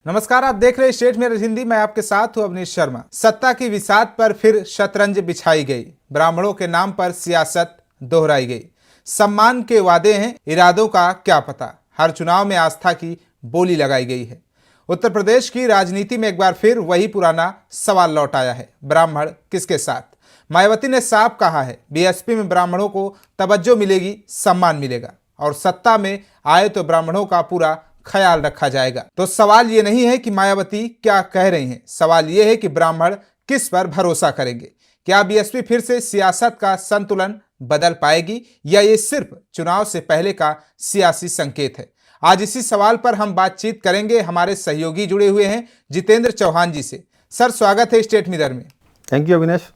नमस्कार, आप देख रहे हैं स्टेट मेरठ हिंदी। मैं आपके साथ हूं अवनीश शर्मा। सत्ता की विसात पर फिर शतरंज बिछाई गई, ब्राह्मणों के नाम पर सियासत दोहराई गई। सम्मान के वादे हैं, इरादों का क्या पता। हर चुनाव में आस्था की बोली लगाई गई है। उत्तर प्रदेश की राजनीति में एक बार फिर वही पुराना सवाल लौट आया है, ब्राह्मण किसके साथ। मायावती ने साफ कहा है, बीएसपी में ब्राह्मणों को तवज्जो मिलेगी, सम्मान मिलेगा, और सत्ता में आए तो ब्राह्मणों का पूरा ख्याल रखा जाएगा। तो सवाल ये नहीं है कि मायावती क्या कह रही हैं, सवाल ये है कि ब्राह्मण किस पर भरोसा करेंगे। क्या बीएसपी फिर से सियासत का संतुलन बदल पाएगी, या ये सिर्फ चुनाव से पहले का सियासी संकेत है। आज इसी सवाल पर हम बातचीत करेंगे। हमारे सहयोगी जुड़े हुए हैं जितेंद्र चौहान जी से। सर, स्वागत है स्टेट मिरर में। Thank you Avinash.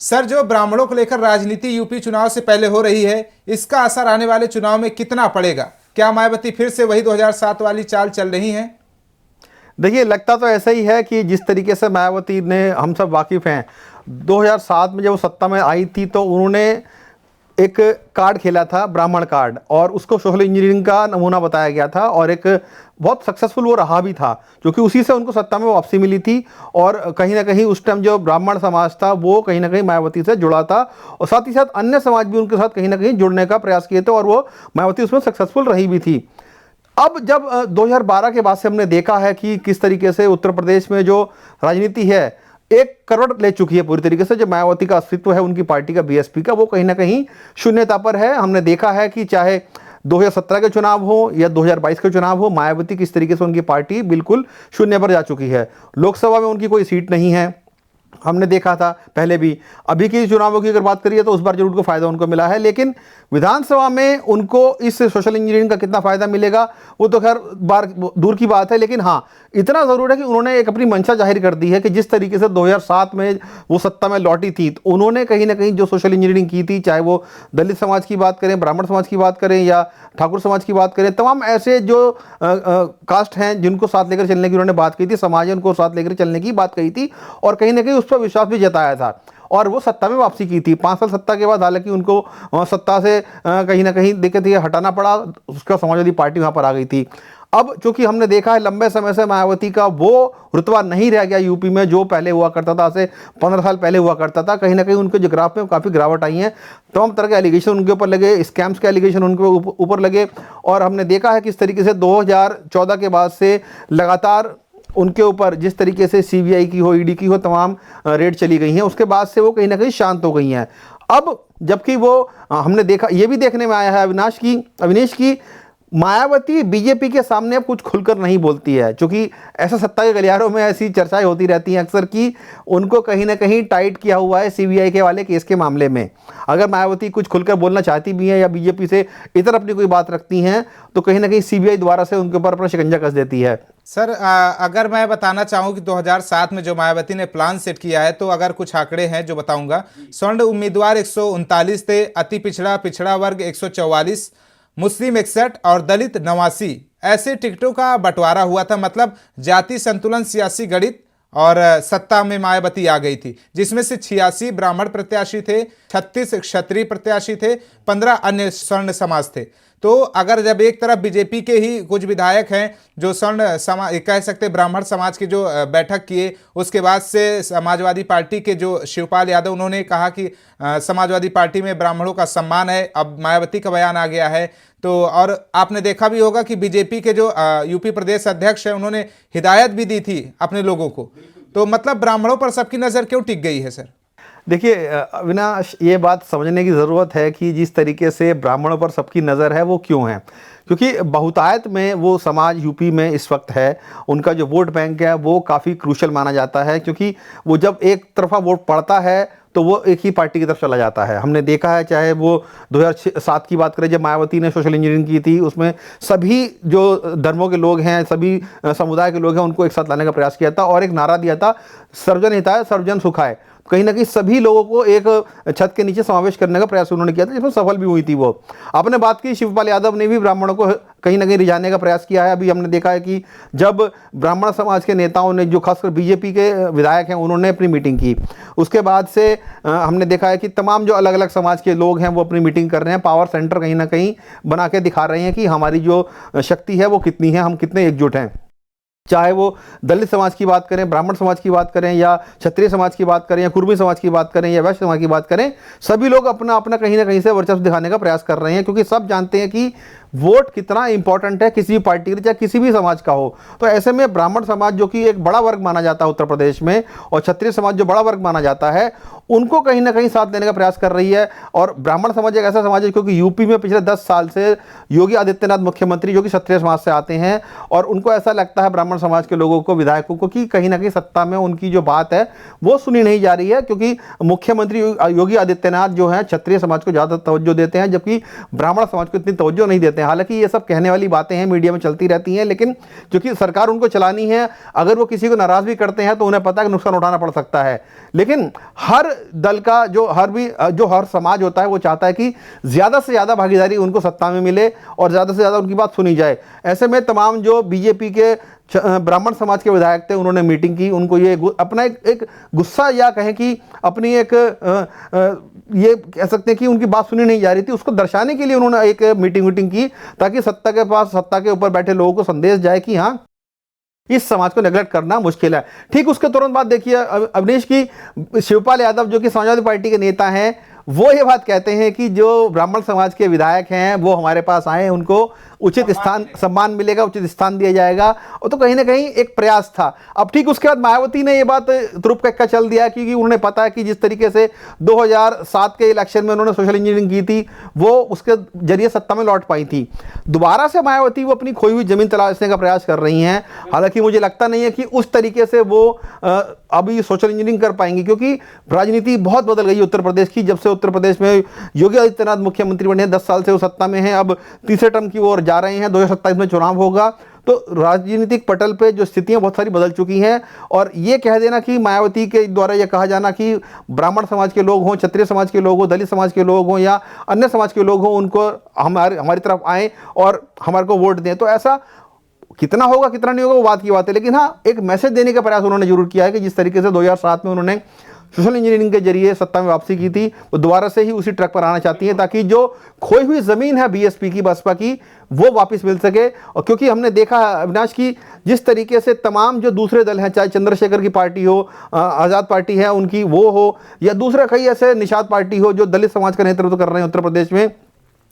सर, जो ब्राह्मणों को लेकर राजनीति यूपी चुनाव से पहले हो रही है, इसका असर आने वाले चुनाव में कितना पड़ेगा? क्या मायावती फिर से वही 2007 वाली चाल चल रही हैं? देखिए, लगता तो ऐसा ही है कि जिस तरीके से मायावती ने, हम सब वाकिफ़ हैं, 2007 में जब वो सत्ता में आई थी तो उन्होंने एक कार्ड खेला था, ब्राह्मण कार्ड, और उसको सोशल इंजीनियरिंग का नमूना बताया गया था, और एक बहुत सक्सेसफुल वो रहा भी था, क्योंकि उसी से उनको सत्ता में वापसी मिली थी। और कहीं ना कहीं उस टाइम जो ब्राह्मण समाज था वो कहीं ना कहीं मायावती से जुड़ा था, और साथ ही साथ अन्य समाज भी उनके साथ कहीं ना कहीं जुड़ने का प्रयास किए थे, और वो मायावती उसमें सक्सेसफुल रही भी थी। अब जब 2012 के बाद से हमने देखा है कि किस तरीके से उत्तर प्रदेश में जो राजनीति है एक करवट ले चुकी है पूरी तरीके से। जो मायावती का अस्तित्व है उनकी पार्टी का, बीएसपी का, वो कहीं ना कहीं शून्यता पर है। हमने देखा है कि चाहे 2017 के चुनाव हो या 2022 के चुनाव हो, मायावती किस तरीके से उनकी पार्टी बिल्कुल शून्य पर जा चुकी है। लोकसभा में उनकी कोई सीट नहीं है, हमने देखा था पहले भी। अभी के चुनावों की अगर बात करिए तो उस बार जरूर को फायदा उनको मिला है, लेकिन विधानसभा में उनको इस सोशल इंजीनियरिंग का कितना फायदा मिलेगा वो तो खैर बार दूर की बात है। लेकिन हाँ, इतना जरूर है कि उन्होंने एक अपनी मंशा जाहिर कर दी है कि जिस तरीके से 2007 में वो सत्ता में लौटी थी, तो उन्होंने कहीं ना कहीं जो सोशल इंजीनियरिंग की थी, चाहे वो दलित समाज की बात करें, ब्राह्मण समाज की बात करें, या ठाकुर समाज की बात करें, तमाम ऐसे जो कास्ट हैं जिनको साथ लेकर चलने की उन्होंने बात की थी, समाज उनको साथ लेकर चलने की बात कही थी, और कहीं ना कहीं उस पर विश्वास भी जताया था, और वो सत्ता में वापसी की थी। 5 साल सत्ता के बाद हालांकि उनको सत्ता से कहीं ना कहीं दिक्कत ये हटाना पड़ा, उसका समाजवादी पार्टी वहाँ पर आ गई थी। अब चूंकि हमने देखा है लंबे समय से मायावती का वो रुतबा नहीं रह गया यूपी में जो पहले हुआ करता था, से 15 साल पहले हुआ करता था। कहीं ना कहीं उनके जो ग्राफ में काफ़ी गिरावट आई है, तमाम तरह के एलिगेशन उनके ऊपर लगे, स्कैम्स के एलिगेशन उनके ऊपर लगे, और हमने देखा है किस तरीके से 2014 के बाद से लगातार उनके ऊपर जिस तरीके से सीबीआई की हो, ईडी की हो, तमाम रेड चली गई हैं। उसके बाद से वो कहीं ना कहीं शांत हो गई हैं। अब जबकि वो हमने देखा, ये भी देखने में आया है अविनेश की मायावती बीजेपी के सामने अब कुछ खुलकर नहीं बोलती है, क्योंकि ऐसा सत्ता के गलियारों में ऐसी चर्चाएं होती रहती हैं अक्सर कि उनको कहीं ना कहीं टाइट किया हुआ है सीबीआई के वाले केस के मामले में। अगर मायावती कुछ खुलकर बोलना चाहती भी हैं या बीजेपी से इतर अपनी कोई बात रखती हैं, तो कहीं ना कहीं सीबीआई द्वारा से उनके ऊपर अपना शिकंजा कस देती है। सर, अगर मैं बताना चाहूँ कि 2007 में जो मायावती ने प्लान सेट किया है, तो अगर कुछ आंकड़े हैं जो बताऊंगा। स्वर्ण उम्मीदवार 139 थे, अति पिछड़ा वर्ग 144, मुस्लिम 61 और दलित 89 ऐसे टिकटों का बंटवारा हुआ था। मतलब जाति संतुलन, सियासी गणित, और सत्ता में मायावती आ गई थी, जिसमें से 86 ब्राह्मण प्रत्याशी थे, 36 क्षत्रिय प्रत्याशी थे, 15 अन्य स्वर्ण समाज थे। तो अगर जब एक तरफ बीजेपी के ही कुछ विधायक हैं जो स्वर्ण समाज, कह सकते ब्राह्मण समाज की जो बैठक किए, उसके बाद से समाजवादी पार्टी के जो शिवपाल यादव, उन्होंने कहा कि समाजवादी पार्टी में ब्राह्मणों का सम्मान है। अब मायावती का बयान आ गया है। तो और आपने देखा भी होगा कि बीजेपी के जो यूपी प्रदेश अध्यक्ष है, उन्होंने हिदायत भी दी थी अपने लोगों को। तो मतलब ब्राह्मणों पर सबकी नज़र क्यों टिक गई है सर? देखिए अविनाश, ये बात समझने की ज़रूरत है कि जिस तरीके से ब्राह्मणों पर सबकी नज़र है वो क्यों है, क्योंकि बहुतायत में वो समाज यूपी में इस वक्त है, उनका जो वोट बैंक है वो काफ़ी क्रूशल माना जाता है, क्योंकि वो जब एक तरफा वोट पड़ता है तो वो एक ही पार्टी की तरफ चला जाता है। हमने देखा है, चाहे वो 2007 की बात करें जब मायावती ने सोशल इंजीनियरिंग की थी, उसमें सभी जो धर्मों के लोग हैं, सभी समुदाय के लोग हैं, उनको एक साथ लाने का प्रयास किया था, और एक नारा दिया था, सर्वजन हिताय सर्वजन सुखाय। कहीं ना कहीं सभी लोगों को एक छत के नीचे समावेश करने का प्रयास उन्होंने किया था, जिसमें सफल भी हुई थी वो। आपने बात की, शिवपाल यादव ने भी ब्राह्मणों को कहीं ना कहीं रिझाने का प्रयास किया है। अभी हमने देखा है कि जब ब्राह्मण समाज के नेताओं ने, जो खासकर बीजेपी के विधायक हैं, उन्होंने अपनी मीटिंग की, उसके बाद से हमने देखा है कि तमाम जो अलग अलग समाज के लोग हैं वो अपनी मीटिंग कर रहे हैं। पावर सेंटर कहीं ना कहीं बना के दिखा रहे हैं कि हमारी जो शक्ति है वो कितनी है, हम कितने एकजुट हैं। चाहे वो दलित समाज की बात करें, ब्राह्मण समाज की बात करें, या क्षत्रिय समाज की बात करें, या कुर्मी समाज की बात करें, या वैश्य समाज की बात करें, सभी लोग अपना अपना कहीं ना कहीं से वर्चस्व दिखाने का प्रयास कर रहे हैं, क्योंकि सब जानते हैं कि वोट कितना इंपॉर्टेंट है किसी भी पार्टी के, चाहे किसी भी समाज का हो। तो ऐसे में ब्राह्मण समाज जो कि एक बड़ा वर्ग माना जाता है उत्तर प्रदेश में, और क्षत्रिय समाज जो बड़ा वर्ग माना जाता है, उनको कहीं ना कहीं साथ देने का प्रयास कर रही है। और ब्राह्मण समाज एक ऐसा समाज है क्योंकि यूपी में पिछले 10 साल से योगी आदित्यनाथ मुख्यमंत्री जो कि क्षत्रिय समाज से आते हैं, और उनको ऐसा लगता है ब्राह्मण समाज के लोगों को, विधायकों को, कि कहीं ना कहीं सत्ता में उनकी जो बात है वो सुनी नहीं जा रही है, क्योंकि मुख्यमंत्री योगी आदित्यनाथ जो है क्षत्रिय समाज को ज़्यादा तवज्जो देते हैं, जबकि ब्राह्मण समाज को इतनी तवज्जो नहीं देते हैं। हालांकि ये सब कहने वाली बातें हैं, मीडिया में चलती रहती हैं, लेकिन क्योंकि सरकार उनको चलानी है, अगर वो किसी को नाराज भी करते हैं तो उन्हें पता है कि नुकसान उठाना पड़ सकता है। लेकिन हर दल का जो हर समाज होता है वो चाहता है कि ज़्यादा से ज़्यादा भागीदारी उनको सत्ता में मिले और ज़्यादा से ज़्यादा उनकी बात सुनी जाए। ऐसे में तमाम जो बीजेपी के ब्राह्मण समाज के विधायक थे, उन्होंने मीटिंग की, उनको ये अपना एक गुस्सा, या कहें कि अपनी एक ये कह सकते हैं कि उनकी बात सुनी नहीं जा रही थी, उसको दर्शाने के लिए उन्होंने एक मीटिंग की, ताकि सत्ता के ऊपर बैठे लोगों को संदेश जाए कि हाँ, इस समाज को नेगलेक्ट करना मुश्किल है। ठीक उसके तुरंत बाद देखिए अवनीश की शिवपाल यादव जो कि समाजवादी पार्टी के नेता हैं, वो ये बात कहते हैं कि जो ब्राह्मण समाज के विधायक हैं वो हमारे पास आए, उनको उचित स्थान, सम्मान मिलेगा, उचित स्थान दिया जाएगा। और तो कहीं ना कहीं एक प्रयास था। अब ठीक उसके बाद मायावती ने ये बात तुरुप का चल दिया, क्योंकि उन्होंने पता है कि जिस तरीके से 2007 के इलेक्शन में उन्होंने सोशल इंजीनियरिंग की थी, वो उसके जरिए सत्ता में लौट पाई थी। दोबारा से मायावती वो अपनी खोई हुई जमीन तलाशने का प्रयास कर रही हैं। हालांकि मुझे लगता नहीं है कि उस तरीके से वो अभी सोशल इंजीनियरिंग कर पाएंगी, क्योंकि राजनीति बहुत बदल गई उत्तर प्रदेश की। जब से उत्तर प्रदेश में योगी आदित्यनाथ मुख्यमंत्री बने, 10 साल से वो सत्ता में हैं, अब तीसरे टर्म की ओर जा रहे हैं, 2027 में चुनाव होगा। तो राजनीतिक पटल पे जो स्थितियां बहुत सारी बदल चुकी हैं। और ये कह देना कि मायावती के द्वारा ये कहा जाना कि ब्राह्मण समाज के लोग हों, क्षत्रिय समाज के लोग हों, दलित समाज के लोग हों, या अन्य समाज के लोग हों, उनको हमारी तरफ आएँ और हमारे को वोट दें, तो ऐसा कितना होगा कितना नहीं होगा वो बात की बात है। लेकिन हाँ, एक मैसेज देने का प्रयास उन्होंने जरूर किया है कि जिस तरीके से 2007 में उन्होंने सोशल इंजीनियरिंग के जरिए सत्ता में वापसी की थी, वो दोबारा से ही उसी ट्रैक पर आना चाहती हैं, ताकि जो खोई हुई जमीन है बीएसपी की, बसपा की, वो वापस मिल सके। और क्योंकि हमने देखा अविनाश की जिस तरीके से तमाम जो दूसरे दल हैं, चाहे चंद्रशेखर की पार्टी हो, आज़ाद पार्टी है उनकी वो हो, या दूसरे कई ऐसे निषाद पार्टी हो जो दलित समाज का नेतृत्व कर रहे हैं उत्तर प्रदेश में,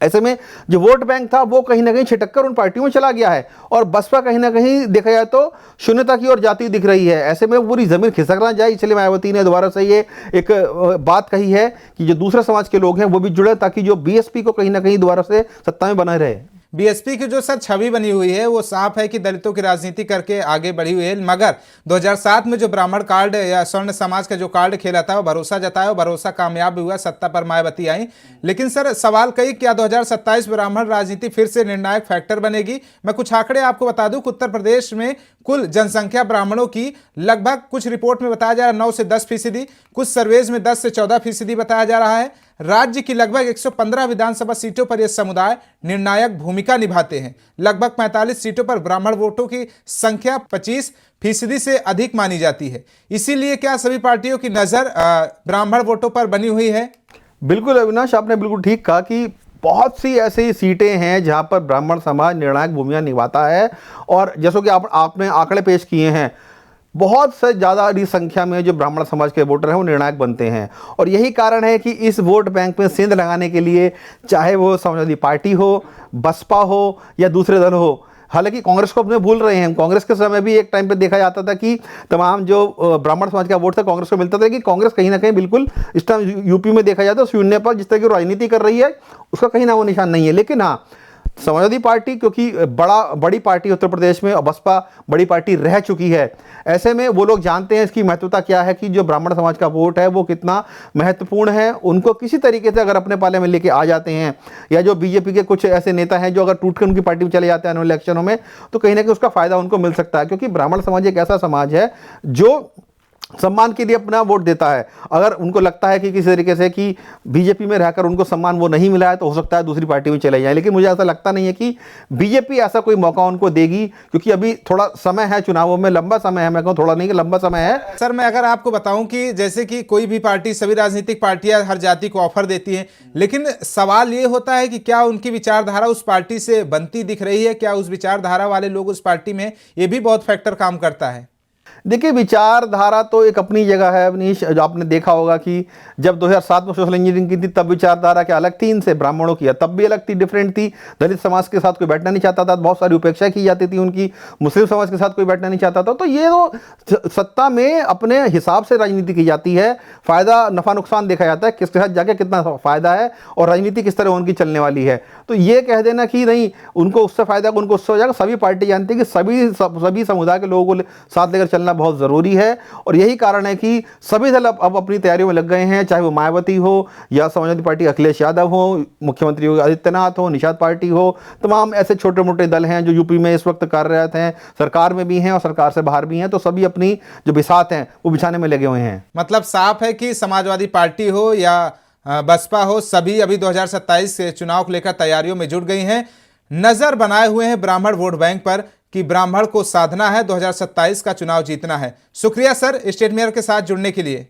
ऐसे में जो वोट बैंक था वो कहीं ना कहीं छिटक उन पार्टियों में चला गया है। और बसपा कहीं ना कहीं देखा जाए तो शून्यता की ओर जाती दिख रही है। ऐसे में पूरी जमीन खिसक ना जाए, इसलिए मायावती ने दोबारा से ये एक बात कही है कि जो दूसरे समाज के लोग हैं वो भी जुड़े, ताकि जो बीएसपी को कहीं ना कहीं दोबारा से सत्ता में बनाए रहे। बीएसपी की जो सर छवि बनी हुई है वो साफ है कि दलितों की राजनीति करके आगे बढ़ी हुई है, मगर 2007 में जो ब्राह्मण कार्ड या स्वर्ण समाज का जो कार्ड खेला था वो भरोसा जताया, भरोसा कामयाब भी हुआ, सत्ता पर मायावती आई। लेकिन सर सवाल कई, क्या 2027 ब्राह्मण राजनीति फिर से निर्णायक फैक्टर बनेगी? मैं कुछ आंकड़े आपको बता दूं, उत्तर प्रदेश में कुल जनसंख्या ब्राह्मणों की लगभग, कुछ रिपोर्ट में बताया जा रहा है 9 से 10%, कुछ सर्वेज में 10 से 14% बताया जा रहा है। राज्य की लगभग 115 विधानसभा सीटों पर यह समुदाय निर्णायक भूमिका निभाते हैं। लगभग 45 सीटों पर ब्राह्मण वोटों की संख्या 25% से अधिक मानी जाती है। इसीलिए क्या सभी पार्टियों की नजर ब्राह्मण वोटों पर बनी हुई है? बिल्कुल अविनाश, आपने बिल्कुल ठीक कहा कि बहुत सी ऐसी सीटें हैं जहां पर ब्राह्मण समाज निर्णायक भूमिका निभाता है। और जैसा कि आपने आंकड़े पेश किए हैं, बहुत से ज़्यादा संख्या में जो ब्राह्मण समाज के वोटर हैं वो निर्णायक बनते हैं। और यही कारण है कि इस वोट बैंक में सेंध लगाने के लिए, चाहे वो समाजवादी पार्टी हो, बसपा हो, या दूसरे दल हो, हालांकि कांग्रेस को अपने भूल रहे हैं। कांग्रेस के समय भी एक टाइम पे देखा जाता था कि तमाम जो ब्राह्मण समाज का वोट था कांग्रेस को मिलता था, कि कांग्रेस कहीं ना कहीं बिल्कुल इस टाइम यूपी में देखा जाता है शून्य पर जिस तरह की राजनीति कर रही है उसका कहीं ना वो निशान नहीं है। लेकिन हाँ, समाजवादी पार्टी क्योंकि बड़ी पार्टी उत्तर प्रदेश में, और बसपा बड़ी पार्टी रह चुकी है, ऐसे में वो लोग जानते हैं इसकी महत्वता क्या है, कि जो ब्राह्मण समाज का वोट है वो कितना महत्वपूर्ण है। उनको किसी तरीके से अगर अपने पाले में लेके आ जाते हैं, या जो बीजेपी के कुछ ऐसे नेता हैं जो अगर टूट कर उनकी पार्टी में चले जाते हैं आने इलेक्शनों में, तो कहीं ना कहीं उसका फायदा उनको मिल सकता है। क्योंकि ब्राह्मण समाज एक ऐसा समाज है जो सम्मान के लिए अपना वोट देता है। अगर उनको लगता है कि किसी तरीके से कि बीजेपी में रहकर उनको सम्मान वो नहीं मिला है, तो हो सकता है दूसरी पार्टी में चले जाए, लेकिन मुझे ऐसा लगता नहीं है कि बीजेपी ऐसा कोई मौका उनको देगी, क्योंकि अभी थोड़ा समय है चुनावों में, लंबा समय है, मैं कहूँ थोड़ा नहीं कि लंबा समय है। सर मैं अगर आपको बताऊं कि जैसे कि कोई भी पार्टी, सभी राजनीतिक पार्टियां हर जाति को ऑफर देती हैं, लेकिन सवाल ये होता है कि क्या उनकी विचारधारा उस पार्टी से बनती दिख रही है, क्या उस विचारधारा वाले लोग उस पार्टी में, ये भी बहुत फैक्टर काम करता है। देखिए, विचारधारा तो एक अपनी जगह है अवनीश। जो आपने देखा होगा कि जब 2007 में सोशल इंजीनियरिंग की थी, तब विचारधारा क्या अलग थी, इनसे ब्राह्मणों की तब भी अलग थी, डिफरेंट थी। दलित समाज के साथ कोई बैठना नहीं चाहता था, बहुत सारी उपेक्षा की जाती थी उनकी। मुस्लिम समाज के साथ कोई बैठना नहीं चाहता था। तो ये तो सत्ता में अपने हिसाब से राजनीति की जाती है, फायदा नफा नुकसान देखा जाता है, किसके साथ जाके कितना फायदा है और राजनीति किस तरह उनकी चलने वाली है। तो ये कह देना कि नहीं उनको उससे फायदा, उनको उससे हो जाएगा, सभी पार्टी जानती है कि सभी समुदाय के लोगों को साथ लेकर चलना बहुत जरूरी है। और यही कारण है कि सभी दल अब अपनी तैयारियों में लग गए हैं, चाहे वो मायावती हो या समाजवादी पार्टी अखिलेश यादव हो, मुख्यमंत्री योगी आदित्यनाथ हो, निषाद पार्टी हो, तमाम ऐसे छोटे मोटे दल हैं जो यूपी में इस वक्त कार्यरत हैं, सरकार में भी हैं और सरकार से बाहर भी हैं। तो सभी अपनी जो बिसात हैं वो बिछाने में लगे हुए हैं। मतलब साफ है कि समाजवादी पार्टी हो या बसपा हो, सभी अभी 2027 के चुनाव को लेकर तैयारियों में जुट गई हैं, नजर बनाए हुए हैं ब्राह्मण वोट बैंक पर कि ब्राह्मण को साधना है, 2027 का चुनाव जीतना है। शुक्रिया सर स्टेट मेयर के साथ जुड़ने के लिए।